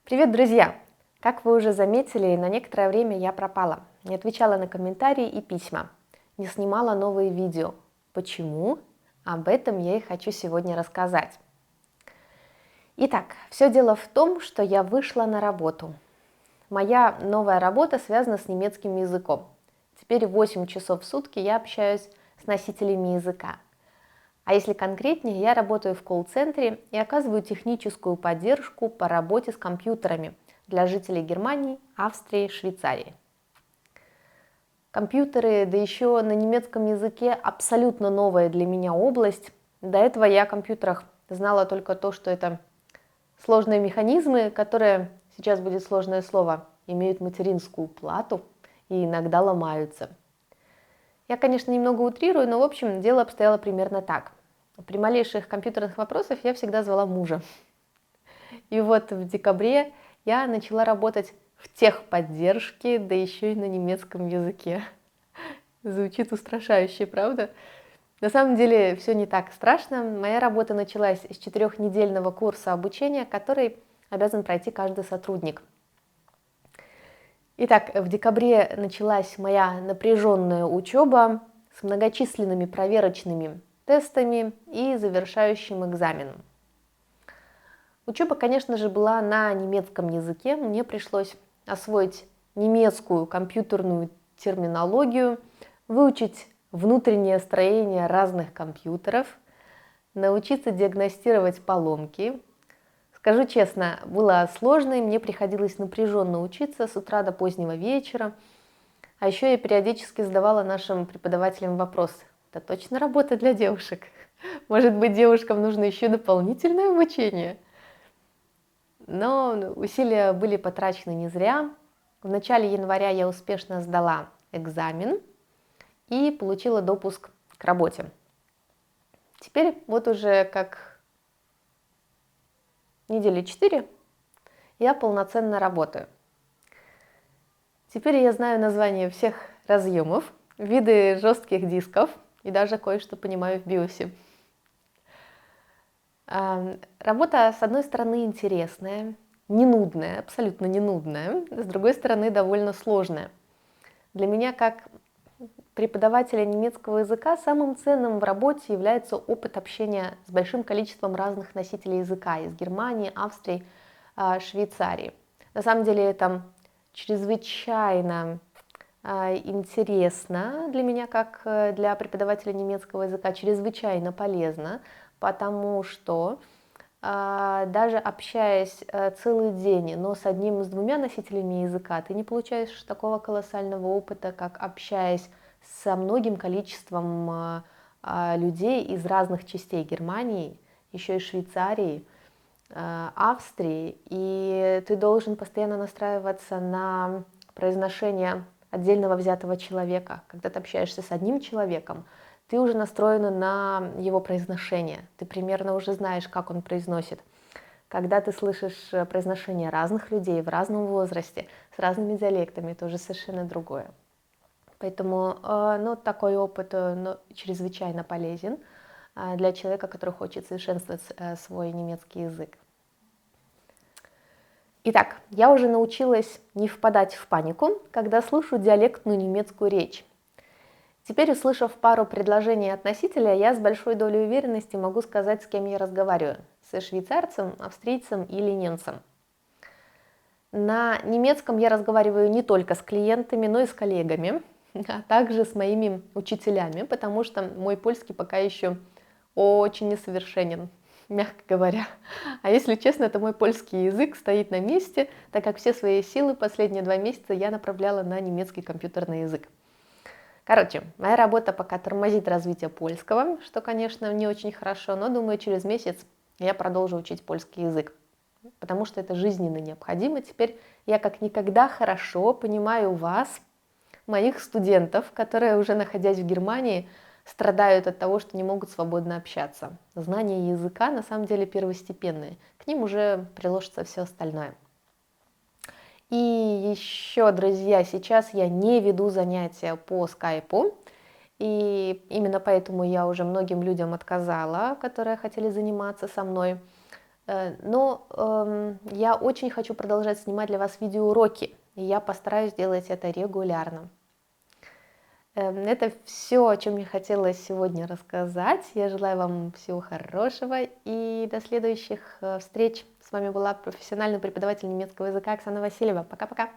Привет, друзья! Как вы уже заметили, на некоторое время я пропала. Не отвечала на комментарии и письма. Не снимала новые видео. Почему? Об этом я и хочу сегодня рассказать. Итак, все дело в том, что я вышла на работу. Моя новая работа связана с немецким языком. Теперь 8 часов в сутки я общаюсь с носителями языка. А если конкретнее, я работаю в колл-центре и оказываю техническую поддержку по работе с компьютерами для жителей Германии, Австрии, Швейцарии. Компьютеры, да еще на немецком языке, абсолютно новая для меня область. До этого я о компьютерах знала только то, что это сложные механизмы, которые, сейчас будет сложное слово, имеют материнскую плату и иногда ломаются. Я, конечно, немного утрирую, но, в общем, дело обстояло примерно так. При малейших компьютерных вопросах я всегда звала мужа. И вот в декабре я начала работать в техподдержке, да еще и на немецком языке. Звучит устрашающе, правда? На самом деле все не так страшно. Моя работа началась с 4-недельного курса обучения, который обязан пройти каждый сотрудник. Итак, в декабре началась моя напряженная учеба с многочисленными проверочными тестами и завершающим экзаменом. Учеба, конечно же, была на немецком языке. Мне пришлось освоить немецкую компьютерную терминологию, выучить внутреннее строение разных компьютеров, научиться диагностировать поломки. Скажу честно, было сложно, и мне приходилось напряженно учиться с утра до позднего вечера. А еще я периодически задавала нашим преподавателям вопрос: это точно работа для девушек? Может быть, девушкам нужно еще дополнительное обучение? Но усилия были потрачены не зря. В начале января я успешно сдала экзамен и получила допуск к работе. Теперь вот уже как недели 4 я полноценно работаю. Теперь я знаю название всех разъемов, виды жестких дисков и даже кое-что понимаю в биосе. Работа, с одной стороны, интересная, не нудная, абсолютно не нудная, с другой стороны, довольно сложная. Для меня, как преподавателя немецкого языка, самым ценным в работе является опыт общения с большим количеством разных носителей языка из Германии, Австрии, Швейцарии. На самом деле это чрезвычайно интересно для меня, как для преподавателя немецкого языка, чрезвычайно полезно, потому что даже общаясь целый день, но с одним, с двумя носителями языка, ты не получаешь такого колоссального опыта, как общаясь со многим количеством людей из разных частей Германии, еще и Швейцарии, Австрии, и ты должен постоянно настраиваться на произношение отдельного взятого человека. Когда ты общаешься с одним человеком, ты уже настроена на его произношение, ты примерно уже знаешь, как он произносит. Когда ты слышишь произношение разных людей в разном возрасте, с разными диалектами, это уже совершенно другое. Поэтому такой опыт чрезвычайно полезен для человека, который хочет совершенствовать свой немецкий язык. Итак, я уже научилась не впадать в панику, когда слышу диалектную немецкую речь. Теперь, услышав пару предложений от носителя, я с большой долей уверенности могу сказать, с кем я разговариваю – со швейцарцем, австрийцем или немцем. На немецком я разговариваю не только с клиентами, но и с коллегами, а также с моими учителями, потому что мой польский пока еще очень несовершенен, мягко говоря. А если честно, то мой польский язык стоит на месте, так как все свои силы последние 2 месяца я направляла на немецкий компьютерный язык. Короче, моя работа пока тормозит развитие польского, что, конечно, не очень хорошо, но, думаю, через месяц я продолжу учить польский язык, потому что это жизненно необходимо. Теперь я как никогда хорошо понимаю вас, моих студентов, которые, уже находясь в Германии, страдают от того, что не могут свободно общаться. Знание языка на самом деле первостепенное, к ним уже приложится все остальное. И еще, друзья, сейчас я не веду занятия по скайпу, и именно поэтому я уже многим людям отказала, которые хотели заниматься со мной. Но я очень хочу продолжать снимать для вас видеоуроки, и я постараюсь делать это регулярно. Это все, о чем я хотела сегодня рассказать. Я желаю вам всего хорошего и до следующих встреч. С вами была профессиональный преподаватель немецкого языка Оксана Васильева. Пока-пока.